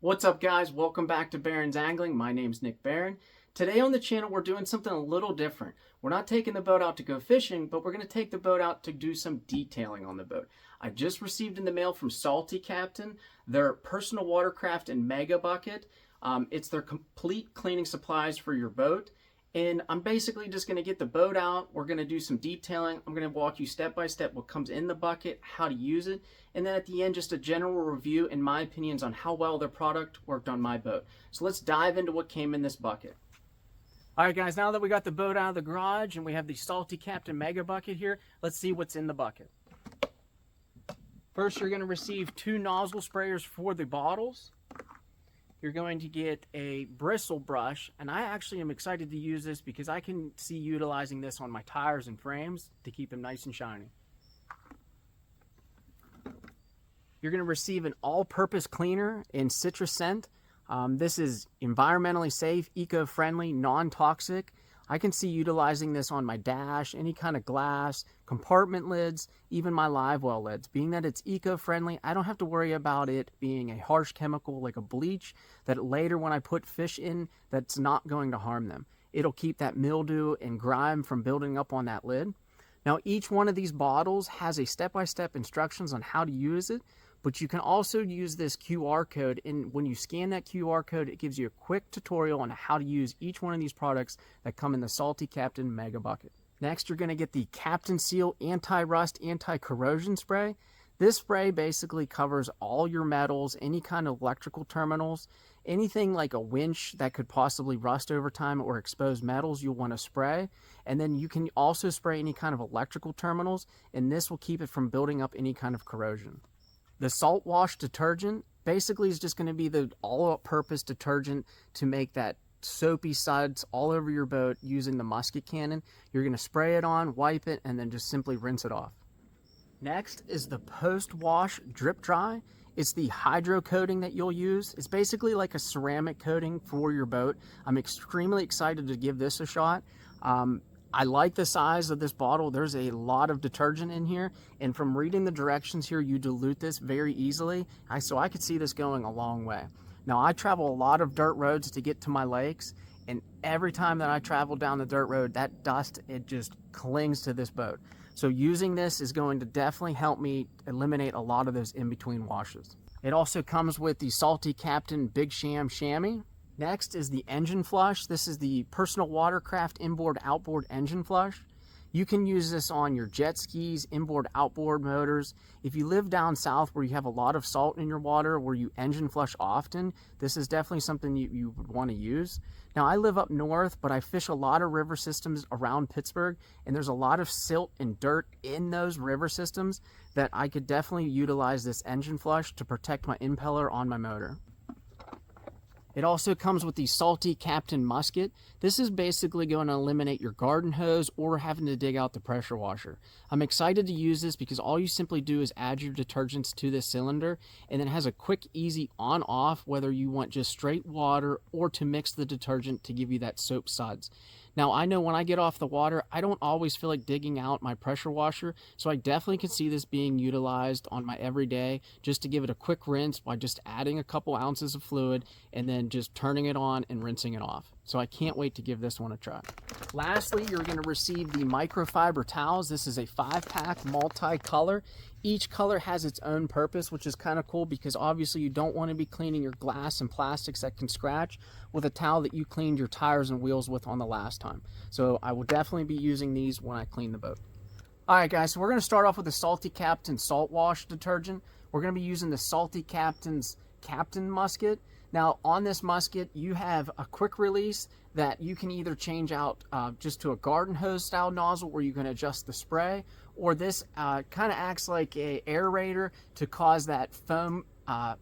What's up, guys? Welcome back to Barron's Angling. My name's Nick Barron. Today on the channel we're doing something a little different. We're not taking the boat out to go fishing, but we're going to take the boat out to do some detailing on the boat. I just received in the mail from saltycaptain their personal watercraft and mega bucket. It's their complete cleaning supplies for your boat. And I'm basically just going to get the boat out. We're going to do some detailing. I'm going to walk you step by step what comes in the bucket, how to use it, and then at the end just a general review and my opinions on how well their product worked on my boat. So let's dive into what came in this bucket. Alright guys, now that we got the boat out of the garage and we have the saltycaptain mega bucket here, let's see what's in the bucket. First, you're going to receive 2 nozzle sprayers for the bottles. You're going to get a bristle brush, and I actually am excited to use this because I can see utilizing this on my tires and frames to keep them nice and shiny. You're going to receive an all-purpose cleaner in citrus scent. This is environmentally safe, eco-friendly, non-toxic. I can see utilizing this on my dash, any kind of glass, compartment lids, even my live well lids. Being that it's eco-friendly, I don't have to worry about it being a harsh chemical like a bleach that later when I put fish in, that's not going to harm them. It'll keep that mildew and grime from building up on that lid. Now each one of these bottles has a step-by-step instructions on how to use it, but you can also use this QR code, and when you scan that QR code, it gives you a quick tutorial on how to use each one of these products that come in the saltycaptain mega bucket. Next, you're going to get the Captain Seal anti-rust, anti-corrosion spray. This spray basically covers all your metals, any kind of electrical terminals, anything like a winch that could possibly rust over time or expose metals you'll want to spray. And then you can also spray any kind of electrical terminals, and this will keep it from building up any kind of corrosion. The salt wash detergent basically is just going to be the all-purpose detergent to make that soapy suds all over your boat using the musket cannon. You're going to spray it on, wipe it, and then just simply rinse it off. Next is the post-wash drip dry. It's the hydro coating that you'll use. It's basically like a ceramic coating for your boat. I'm extremely excited to give this a shot. I like the size of this bottle. There's a lot of detergent in here, and from reading the directions here, you dilute this very easily. So I could see this going a long way. Now, I travel a lot of dirt roads to get to my lakes, and every time that I travel down the dirt road, that dust, it just clings to this boat. So using this is going to definitely help me eliminate a lot of those in-between washes. It also comes with the saltycaptain Big Sham Chamois. Next is the engine flush. This is the personal watercraft inboard outboard engine flush. You can use this on your jet skis, inboard outboard motors. If you live down south where you have a lot of salt in your water, where you engine flush often, this is definitely something you would want to use. Now, I live up north, but I fish a lot of river systems around Pittsburgh, and there's a lot of silt and dirt in those river systems that I could definitely utilize this engine flush to protect my impeller on my motor. It also comes with the saltycaptain musket. This is basically going to eliminate your garden hose or having to dig out the pressure washer. I'm excited to use this because all you simply do is add your detergents to this cylinder, and then it has a quick, easy on-off, whether you want just straight water or to mix the detergent to give you that soap suds. Now, I know when I get off the water, I don't always feel like digging out my pressure washer, so I definitely can see this being utilized on my everyday just to give it a quick rinse by just adding a couple ounces of fluid and then just turning it on and rinsing it off. So I can't wait to give this one a try. Lastly, you're going to receive the microfiber towels. This is a 5-pack multi-color. Each color has its own purpose, which is kind of cool because obviously you don't want to be cleaning your glass and plastics that can scratch with a towel that you cleaned your tires and wheels with on the last time. So I will definitely be using these when I clean the boat. Alright guys, so we're going to start off with the saltycaptain salt wash detergent. We're going to be using the saltycaptain's Captain musket. Now on this musket, you have a quick release that you can either change out just to a garden hose style nozzle where you can adjust the spray, or this kind of acts like a aerator to cause that foam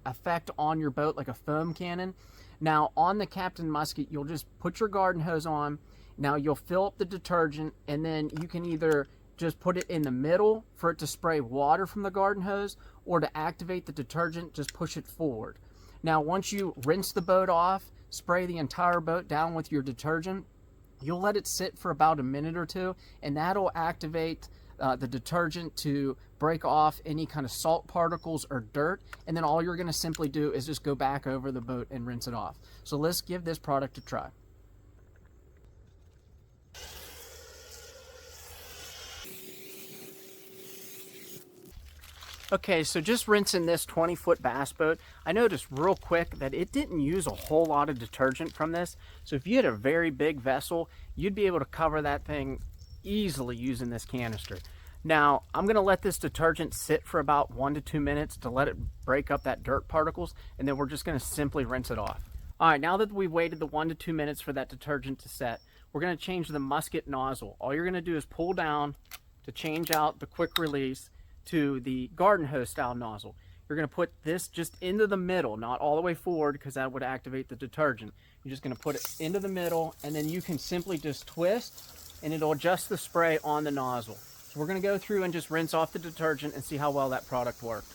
effect on your boat, like a foam cannon. Now on the Captain musket, you'll just put your garden hose on. Now you'll fill up the detergent, and then you can either just put it in the middle for it to spray water from the garden hose, or to activate the detergent, just push it forward. Now, once you rinse the boat off, spray the entire boat down with your detergent, you'll let it sit for about a minute or two, and that'll activate the detergent to break off any kind of salt particles or dirt, and then all you're going to simply do is just go back over the boat and rinse it off. So let's give this product a try. Okay, so just rinsing this 20-foot bass boat, I noticed real quick that it didn't use a whole lot of detergent from this. So if you had a very big vessel, you'd be able to cover that thing easily using this canister. Now, I'm gonna let this detergent sit for about 1 to 2 minutes to let it break up that dirt particles, and then we're just gonna simply rinse it off. All right, now that we've waited the 1 to 2 minutes for that detergent to set, we're gonna change the musket nozzle. All you're gonna do is pull down to change out the quick release to the garden hose style nozzle. You're going to put this just into the middle, not all the way forward, because that would activate the detergent. You're just going to put it into the middle, and then you can simply just twist and it'll adjust the spray on the nozzle. So we're going to go through and just rinse off the detergent and see how well that product worked.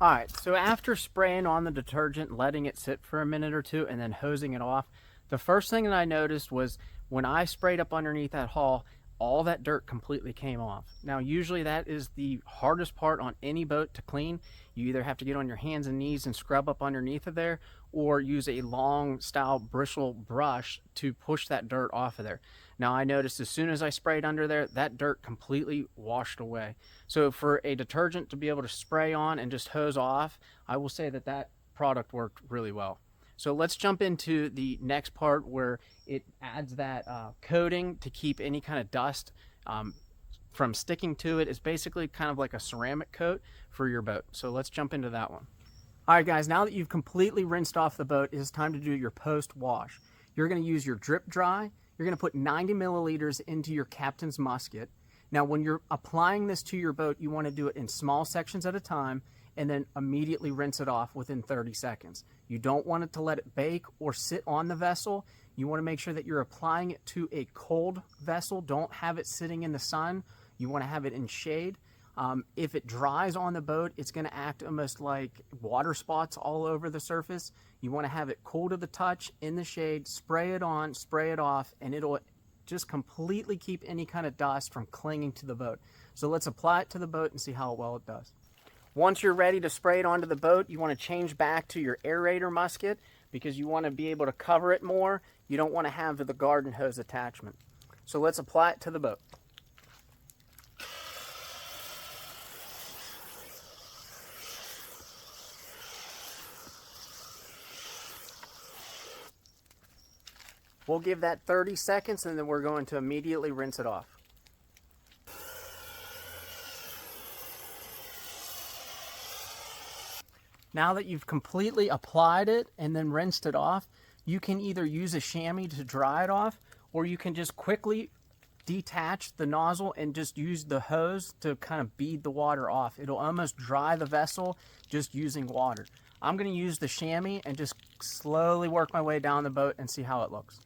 All right, so after spraying on the detergent, letting it sit for a minute or two, and then hosing it off, the first thing that I noticed was when I sprayed up underneath that hull, all that dirt completely came off. Now, usually that is the hardest part on any boat to clean. You either have to get on your hands and knees and scrub up underneath of there, or use a long style bristle brush to push that dirt off of there. Now, I noticed as soon as I sprayed under there, that dirt completely washed away. So for a detergent to be able to spray on and just hose off, I will say that that product worked really well. So let's jump into the next part where it adds that coating to keep any kind of dust from sticking to it. It's basically kind of like a ceramic coat for your boat. So let's jump into that one. All right, guys, now that you've completely rinsed off the boat, it is time to do your post wash. You're going to use your drip dry. You're going to put 90 milliliters into your captain's musket. Now, when you're applying this to your boat, you want to do it in small sections at a time and then immediately rinse it off within 30 seconds. You don't want it to let it bake or sit on the vessel. You want to make sure that you're applying it to a cold vessel. Don't have it sitting in the sun. You want to have it in shade. If it dries on the boat, it's going to act almost like water spots all over the surface. You want to have it cool to the touch, in the shade, spray it on, spray it off, and it'll just completely keep any kind of dust from clinging to the boat. So let's apply it to the boat and see how well it does. Once you're ready to spray it onto the boat, you want to change back to your aerator musket because you want to be able to cover it more. You don't want to have the garden hose attachment. So let's apply it to the boat. We'll give that 30 seconds and then we're going to immediately rinse it off. Now that you've completely applied it and then rinsed it off, you can either use a chamois to dry it off, or you can just quickly detach the nozzle and just use the hose to kind of bead the water off. It'll almost dry the vessel just using water. I'm going to use the chamois and just slowly work my way down the boat and see how it looks.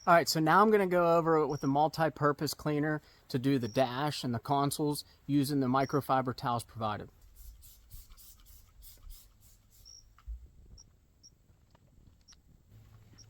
All right, so now I'm going to go over it with the multi-purpose cleaner to do the dash and the consoles using the microfiber towels provided.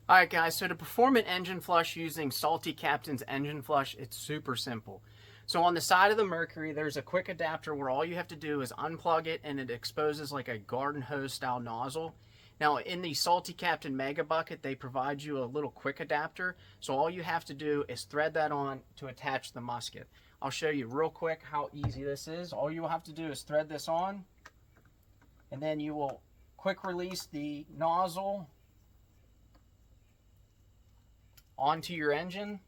All right, guys, so to perform an engine flush using saltycaptain's engine flush, it's super simple. So on the side of the Mercury, there's a quick adapter where all you have to do is unplug it and it exposes like a garden hose style nozzle. Now in the saltycaptain Mega Bucket, they provide you a little quick adapter. So all you have to do is thread that on to attach the musket. I'll show you real quick how easy this is. All you will have to do is thread this on, and then you will quick release the nozzle onto your engine.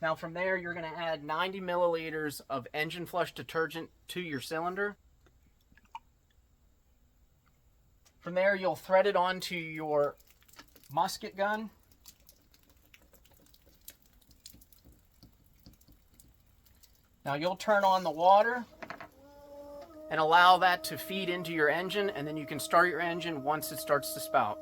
Now from there, you're going to add 90 milliliters of engine flush detergent to your cylinder. From there, you'll thread it onto your musket gun. Now you'll turn on the water and allow that to feed into your engine, and then you can start your engine once it starts to spout.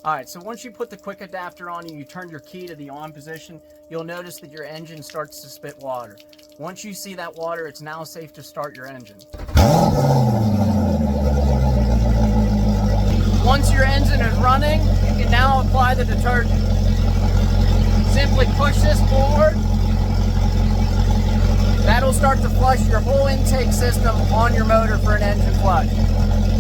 All right, so once you put the quick adapter on and you turn your key to the on position, you'll notice that your engine starts to spit water. Once you see that water, it's now safe to start your engine. Once your engine is running, you can now apply the detergent. Simply push this forward. That'll start to flush your whole intake system on your motor for an engine flush.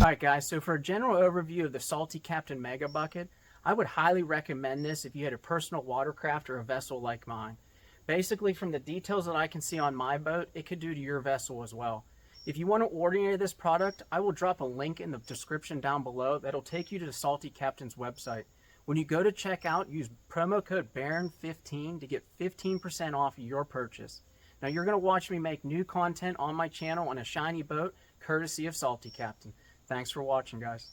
Alright guys, so for a general overview of the Salty Captain Mega Bucket, I would highly recommend this if you had a personal watercraft or a vessel like mine. Basically, from the details that I can see on my boat, it could do to your vessel as well. If you want to order any of this product, I will drop a link in the description down below that'll take you to the Salty Captain's website. When you go to checkout, use promo code BARON15 to get 15% off your purchase. Now you're going to watch me make new content on my channel on a shiny boat, courtesy of Salty Captain. Thanks for watching, guys.